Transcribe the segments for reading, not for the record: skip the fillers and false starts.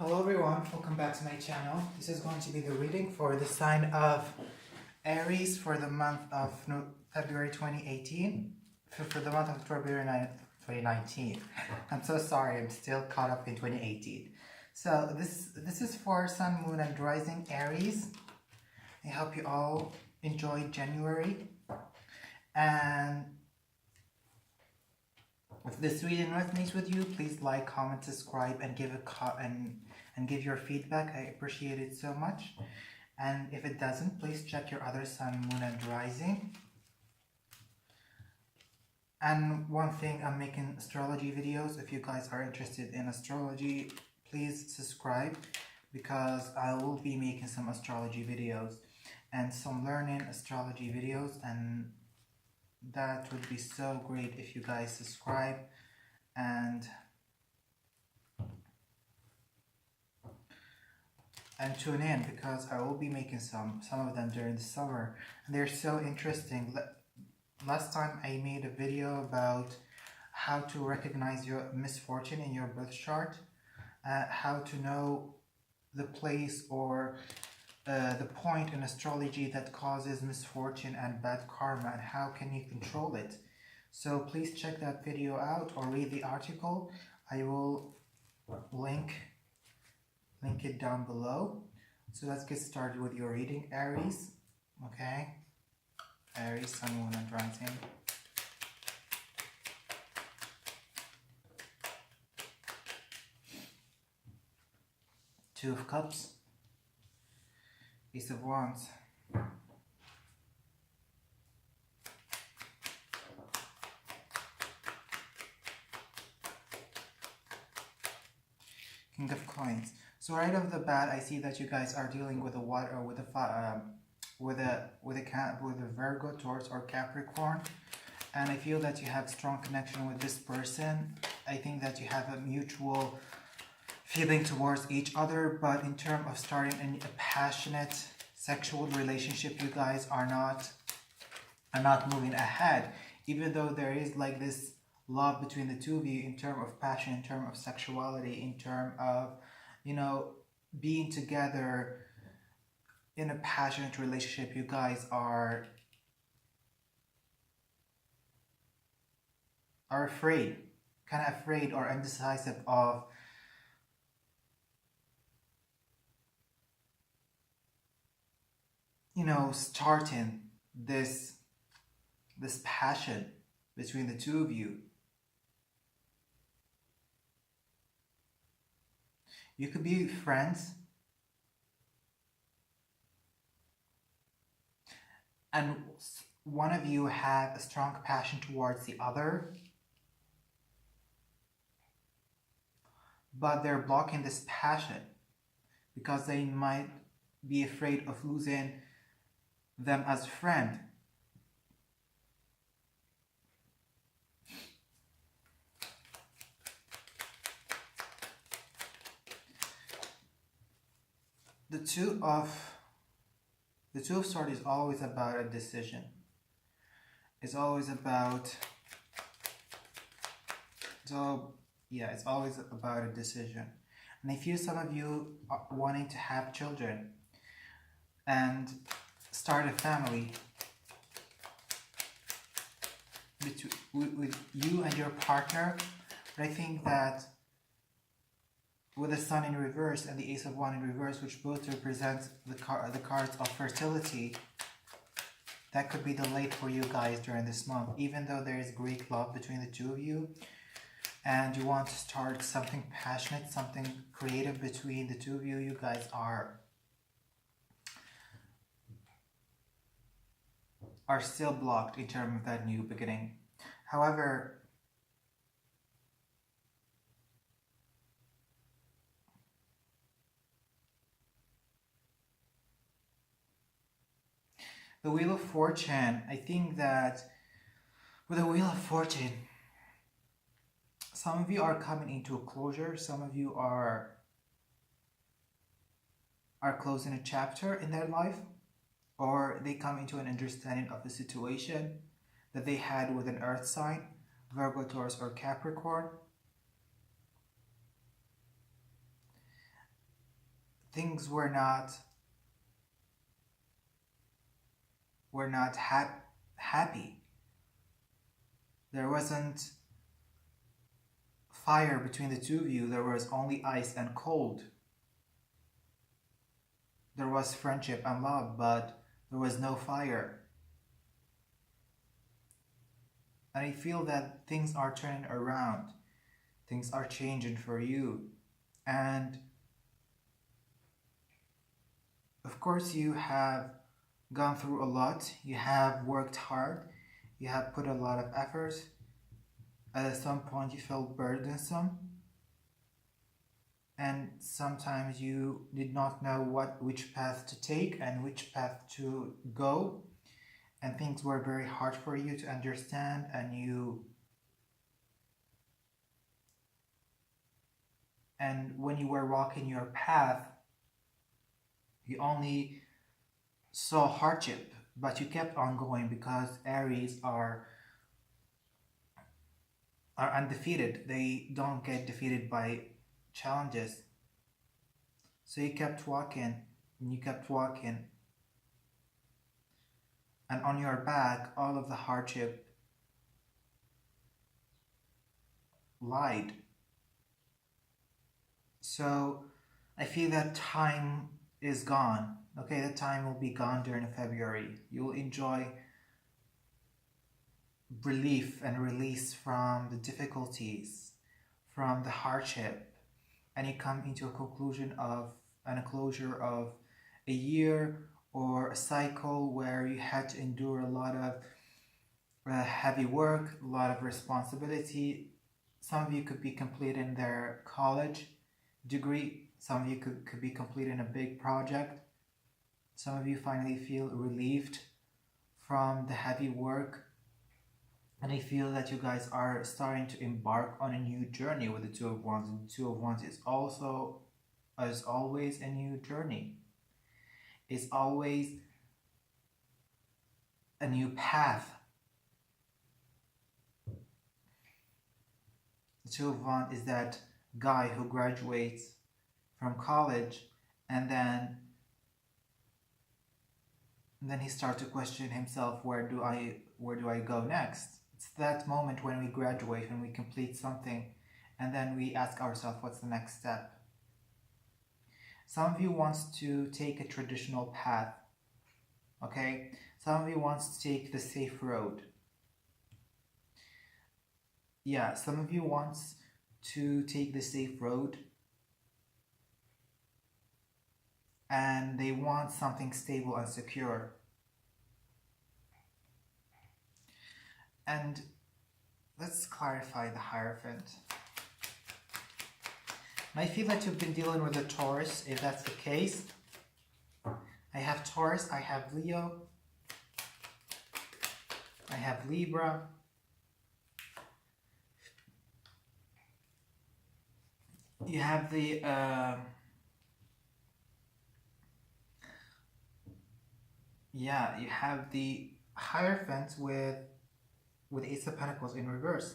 Hello everyone, welcome back to my channel. This is going to be the reading for the sign of Aries for the month of February 2018, for the month of February 2019. I'm so sorry, I'm still caught up in 2018. So this is for Sun, Moon and Rising Aries. I hope you all enjoyed January, and if this reading resonates with you, please like, comment, subscribe, and give give your feedback. I appreciate it so much. And if it doesn't, please check your other Sun, Moon, and Rising. And one thing, I'm making astrology videos. If you guys are interested in astrology, please subscribe, because I will be making some astrology videos and some learning astrology videos, and that would be so great if you guys subscribe and tune in, because I will be making some of them during the summer, and they're so interesting. Last time I made a video about how to recognize your misfortune in your birth chart, how to know the place or the point in astrology that causes misfortune and bad karma, and how can you control it. So please check that video out or read the article. I will link it down below. So let's get started with your reading, Aries. Okay, Aries, Sun, Moon and Rising. Two of Cups, Ace of Wands, King of Coins. So right off the bat, I see that you guys are dealing with a water, with a Virgo, Taurus, or Capricorn, and I feel that you have strong connection with this person. I think that you have a mutual feeling towards each other, but in terms of starting a passionate sexual relationship, you guys are not moving ahead, even though there is like this love between the two of you in terms of passion, in terms of sexuality, in terms of, you know, being together in a passionate relationship. You guys are afraid, kind of afraid or indecisive of starting this passion between the two of you. You could be friends, and one of you have a strong passion towards the other, but they're blocking this passion because they might be afraid of losing them as a friend. The two of Swords is always about a decision. It's always about it's always about a decision. And I feel some of you are wanting to have children and start a family with you and your partner. But I think that with the Sun in reverse and the Ace of Wands in reverse, which both represent the cards of fertility, that could be delayed for you guys during this month, even though there is great love between the two of you and you want to start something passionate, something creative between the two of you. You guys are still blocked in terms of that new beginning. However, the Wheel of Fortune, I think that with the Wheel of Fortune, some of you are coming into a closure, some of you are closing a chapter in their life, or they come into an understanding of the situation that they had with an earth sign, Virgo, Taurus, or Capricorn. things were not happy. There wasn't fire between the two of you. There was only ice and cold. There was friendship and love, but there was no fire. And I feel that things are turning around. Things are changing for you. And of course, you have gone through a lot. You have worked hard. You have put a lot of effort. At some point, you felt burdensome. And sometimes you did not know which path to take and which path to go. And things were very hard for you to understand, and when you were walking your path, you only saw hardship, but you kept on going because Aries are undefeated. They don't get defeated by challenges. So you kept walking and you kept walking, and on your back all of the hardship lied. So I feel that time is gone. Okay, the time will be gone during February. You will enjoy relief and release from the difficulties, from the hardship, and you come into a closure of a year or a cycle where you had to endure a lot of heavy work, a lot of responsibility. Some of you could be completing their college degree. Some of you could be completing a big project. Some of you finally feel relieved from the heavy work. And I feel that you guys are starting to embark on a new journey with the Two of Wands. And the Two of Wands is also, as always, a new journey. It's always a new path. The Two of Wands is that guy who graduates from college and then he starts to question himself, where do I go next? It's that moment when we graduate, when we complete something, and then we ask ourselves, what's the next step? Some of you wants to take a traditional path, okay? Some of you wants to take the safe road. Yeah, some of you wants to take the safe road, and they want something stable and secure. And let's clarify the Hierophant. And I feel that you've been dealing with a Taurus. If that's the case, I have Taurus, I have Leo, I have Libra, you have the you have the Hierophant with Ace of Pentacles in reverse.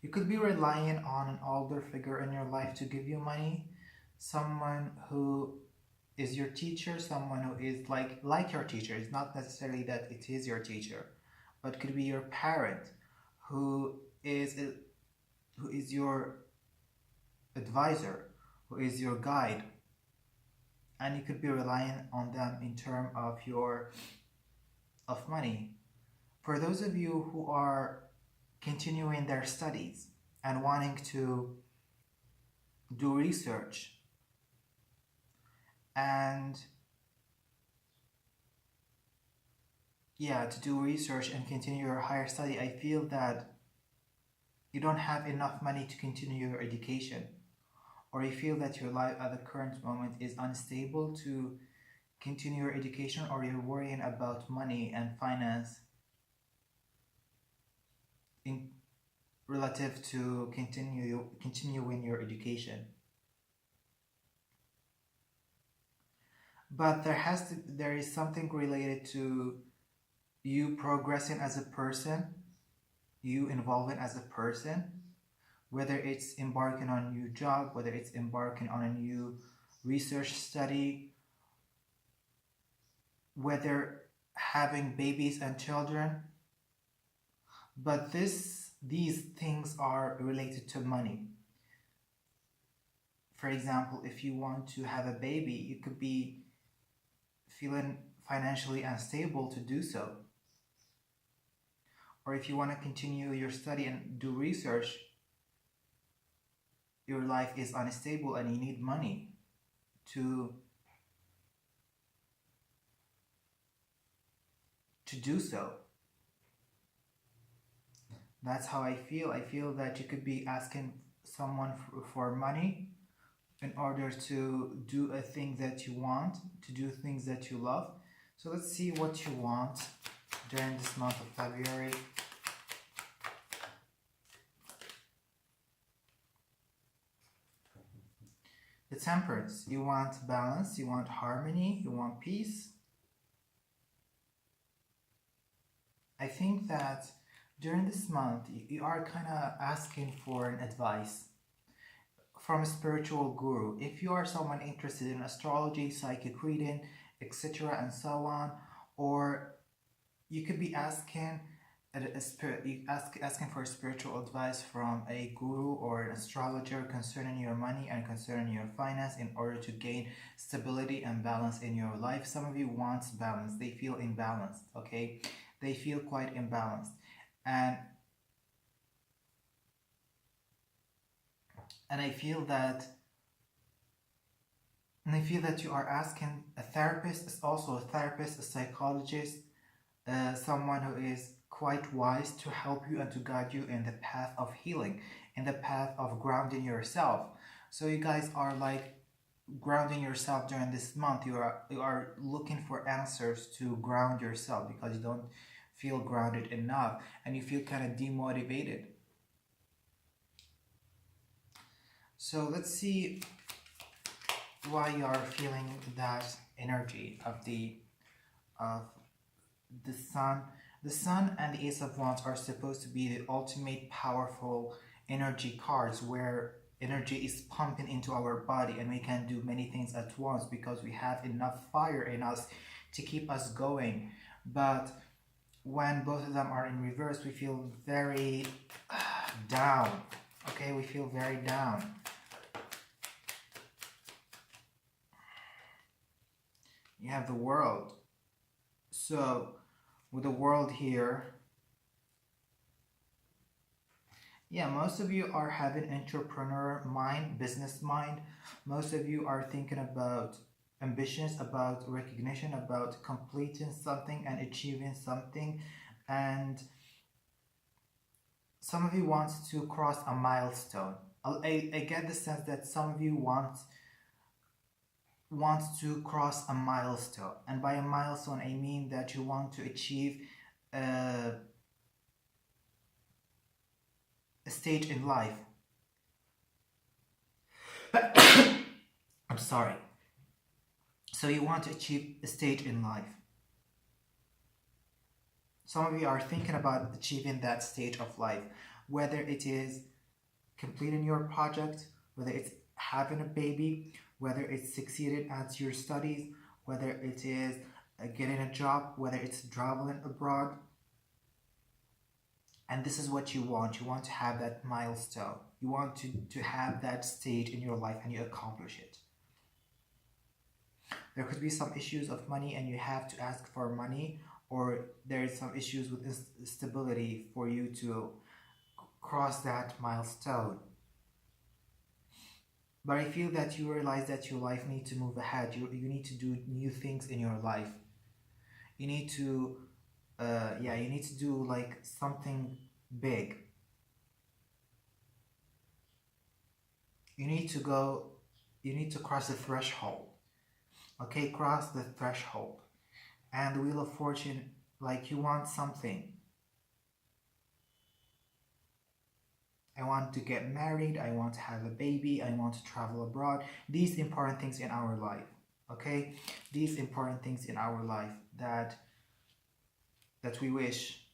You could be relying on an older figure in your life to give you money, someone who is your teacher, someone who is like your teacher. It's not necessarily that it is your teacher, but could be your parent who is your advisor, who is your guide, and you could be relying on them in terms of money. For those of you who are continuing their studies and wanting to do research and continue your higher study, I feel that you don't have enough money to continue your education, or you feel that your life at the current moment is unstable to continue your education, or you're worrying about money and finance in relative to continuing your education. But there is something related to you progressing as a person, you evolving as a person, whether it's embarking on a new job, whether it's embarking on a new research study, whether having babies and children. But these things are related to money. For example, if you want to have a baby, you could be feeling financially unstable to do so. Or if you want to continue your study and do research, your life is unstable and you need money to do so. That's how I feel. I feel that you could be asking someone for money in order to do a thing that you want, to do things that you love. So let's see what you want during this month of February. The Temperance. You want balance, you want harmony, you want peace. I think that during this month, you are kind of asking for an advice from a spiritual guru. If you are someone interested in astrology, psychic reading, etc., and so on, or you could be asking asking for spiritual advice from a guru or an astrologer concerning your money and concerning your finance in order to gain stability and balance in your life. Some of you want balance. They feel imbalanced, okay? They feel quite imbalanced. And I feel that you are asking a therapist, also a therapist, a psychologist, someone who is quite wise to help you and to guide you in the path of healing, in the path of grounding yourself. So you guys are like grounding yourself during this month. You are looking for answers to ground yourself because you don't feel grounded enough and you feel kind of demotivated. So let's see why you are feeling that energy of the Sun. The Sun and the Ace of Wands are supposed to be the ultimate powerful energy cards where energy is pumping into our body and we can do many things at once because we have enough fire in us to keep us going. But when both of them are in reverse, we feel very down. Okay, we feel very down. You have the World. So with the World here, yeah, most of you are having entrepreneur mind, business mind. Most of you are thinking about ambitions, about recognition, about completing something and achieving something. And some of you want to cross a milestone. I get the sense that some of you want to cross a milestone. And by a milestone, I mean that you want to achieve a stage in life. I'm sorry. So you want to achieve a stage in life. Some of you are thinking about achieving that stage of life, whether it is completing your project, whether it's having a baby, whether it's succeeding at your studies, whether it is getting a job, whether it's traveling abroad. And this is what you want. You want to have that milestone. You want to have that stage in your life and you accomplish it. There could be some issues of money and you have to ask for money, or there is some issues with stability for you to cross that milestone. But I feel that you realize that your life needs to move ahead. You need to do new things in your life. You need to, you need to do like something big. You need to cross the threshold. Okay, cross the threshold. And the Wheel of Fortune, like you want something. I want to get married, I want to have a baby, I want to travel abroad. These important things in our life, okay? These important things in our life that we wish.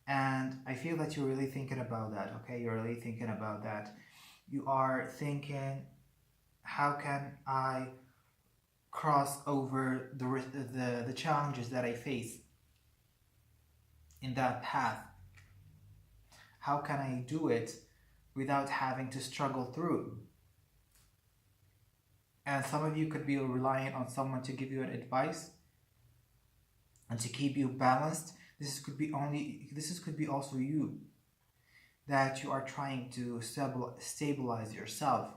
And I feel that you're really thinking about that, okay? You're really thinking about that. You are thinking, how can I cross over the challenges that I face in that path? How can I do it without having to struggle through? And some of you could be relying on someone to give you an advice and to keep you balanced. This could be also you, that you are trying to stabilize yourself.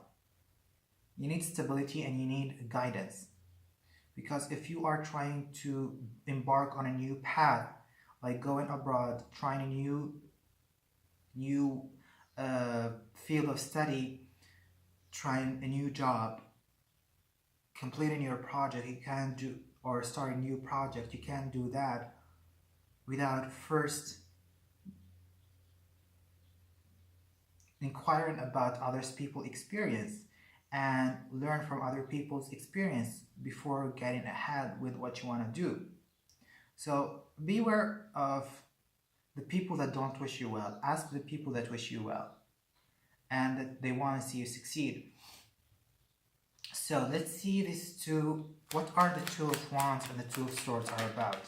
You need stability and you need guidance. Because if you are trying to embark on a new path, like going abroad, trying a new field of study, trying a new job, completing your project, you can't do, or start a new project, you can't do that without first inquiring about others people's experience and learn from other people's experience before getting ahead with what you want to do. So beware of the people that don't wish you well. Ask the people that wish you well and that they want to see you succeed. So let's see these two. What are the Two of Wands and the Two of Swords are about?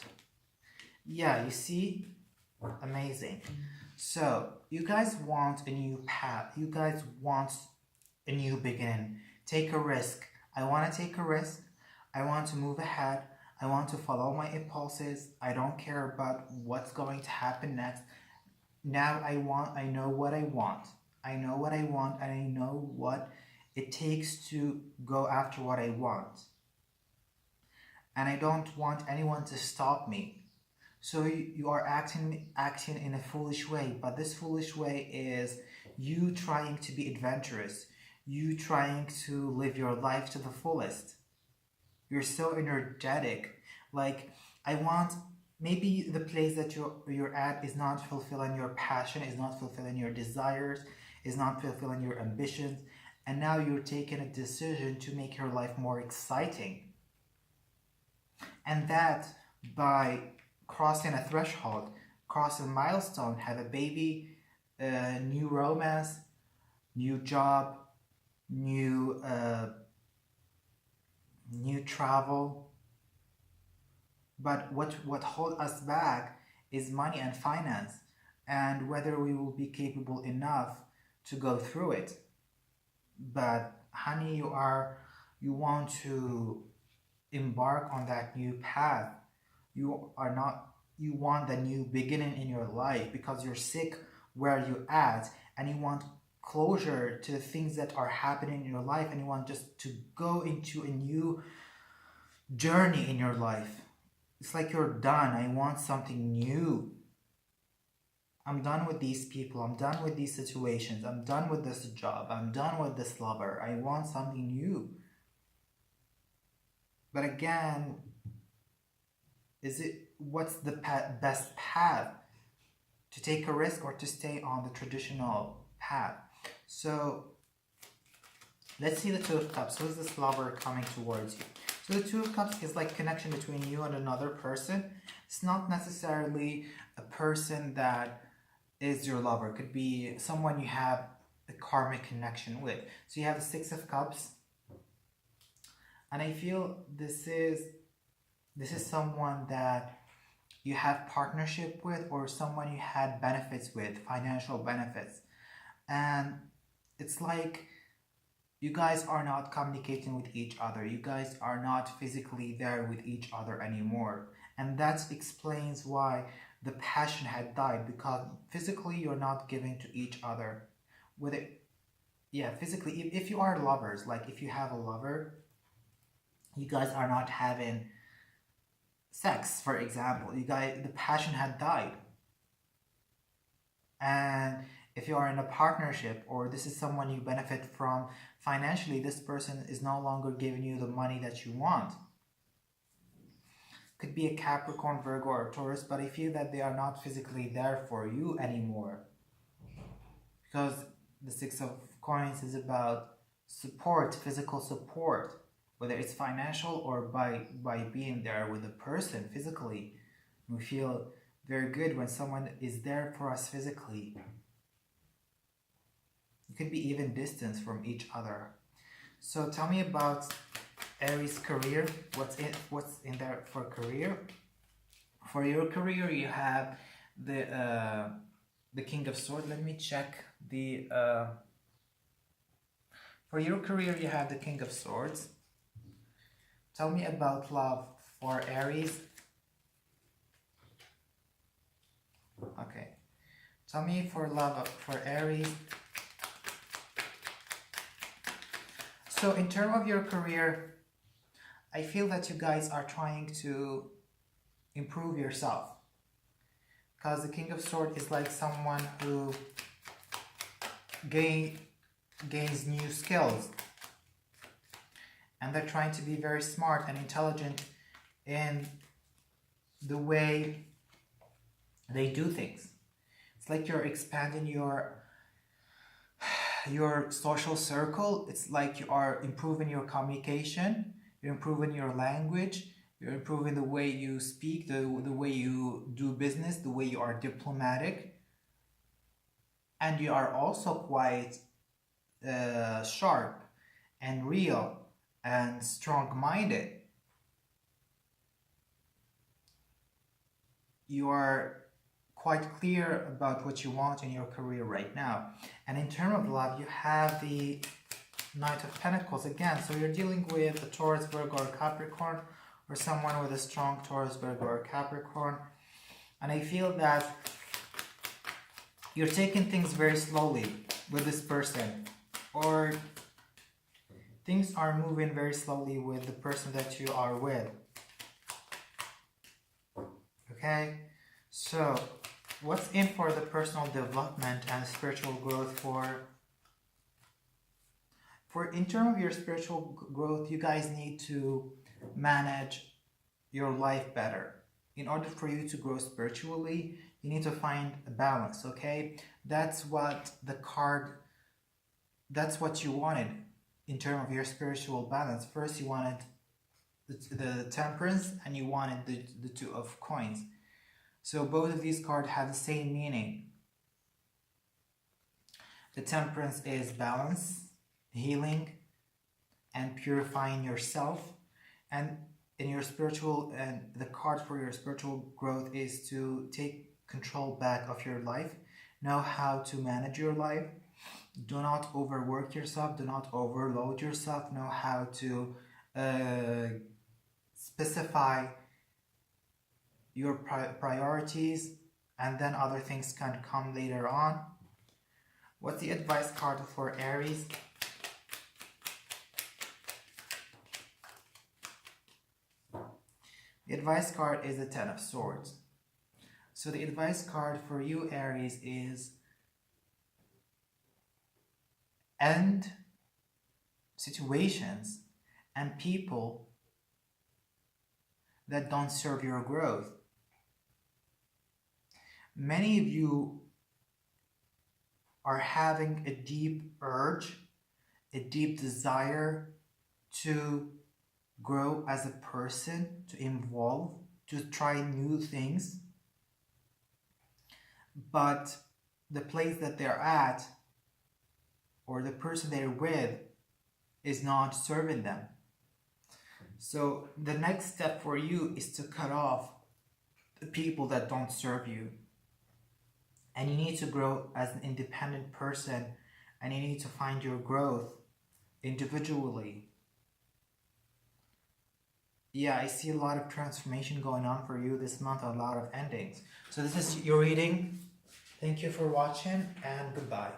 Yeah, you see? Amazing. So you guys want a new path. You guys want a new beginning. Take a risk. I want to take a risk. I want to move ahead. I want to follow my impulses. I don't care about what's going to happen next. Now I know what I want. I know what I want and I know what it takes to go after what I want. And I don't want anyone to stop me. So you are acting in a foolish way, but this foolish way is you trying to be adventurous, you trying to live your life to the fullest. You're so energetic. Like, I want, maybe the place that you're at is not fulfilling your passion, is not fulfilling your desires, is not fulfilling your ambitions, and now you're taking a decision to make your life more exciting. And that by crossing a threshold, cross a milestone, have a baby, new romance, new job, new travel. But what holds us back is money and finance, and whether we will be capable enough to go through it. But honey, you want to embark on that new path. You want the new beginning in your life because you're sick where you're at and you want closure to the things that are happening in your life, and you want just to go into a new journey in your life. It's like you're done. I want something new. I'm done with these people. I'm done with these situations. I'm done with this job. I'm done with this lover. I want something new. But again, what's the best path? To take a risk or to stay on the traditional path? So let's see the Two of Cups. Who is this lover coming towards you? So the Two of Cups is like connection between you and another person. It's not necessarily a person that is your lover. It could be someone you have a karmic connection with. So you have the Six of Cups. And I feel this is someone that you have partnership with, or someone you had benefits with, financial benefits. And it's like you guys are not communicating with each other. You guys are not physically there with each other anymore. And that explains why the passion had died, because physically you're not giving to each other. Physically, if you are lovers, like if you have a lover, you guys are not having sex, for example. The passion had died. And if you are in a partnership, or this is someone you benefit from financially, this person is no longer giving you the money that you want. Could be a Capricorn, Virgo, or Taurus, but I feel that they are not physically there for you anymore. Because the Six of Coins is about support, physical support, whether it's financial or by being there with the person physically. We feel very good when someone is there for us physically. You could be even distance from each other. So tell me about Aries career. What's in there for career? For your career, you have the King of Swords. Let me check the. For your career, you have the King of Swords. Tell me about love for Aries. Okay. Tell me for love for Aries. So in terms of your career, I feel that you guys are trying to improve yourself. Because the King of Swords is like someone who gains new skills. And they're trying to be very smart and intelligent in the way they do things. It's like you're expanding your social circle. It's like you are improving your communication, you're improving your language, you're improving the way you speak, the way you do business, the way you are diplomatic. And you are also quite sharp and real and strong-minded. You are quite clear about what you want in your career right now. And in terms of love, you have the Knight of Pentacles again. So you're dealing with a Taurus, Virgo, or Capricorn, or someone with a strong Taurus, Virgo, or Capricorn. And I feel that you're taking things very slowly with this person, or things are moving very slowly with the person that you are with. Okay, so what's in for the personal development and spiritual growth for in terms of your spiritual growth? You guys need to manage your life better. In order for you to grow spiritually, you need to find a balance, okay? That's what you wanted in terms of your spiritual balance. First, you wanted the Temperance, and you wanted the Two of Coins. So both of these cards have the same meaning. The Temperance is balance, healing, and purifying yourself. And in your spiritual, and the card for your spiritual growth is to take control back of your life. Know how to manage your life. Do not overwork yourself. Do not overload yourself. Know how to specify your priorities, and then other things can come later on. What's the advice card for Aries? The advice card is the Ten of Swords. So the advice card for you, Aries, is end situations and people that don't serve your growth. Many of you are having a deep urge, a deep desire to grow as a person, to evolve, to try new things. But the place that they're at, or the person they're with, is not serving them. So the next step for you is to cut off the people that don't serve you. And you need to grow as an independent person, and you need to find your growth individually. Yeah, I see a lot of transformation going on for you this month, a lot of endings. So this is your reading. Thank you for watching, and goodbye.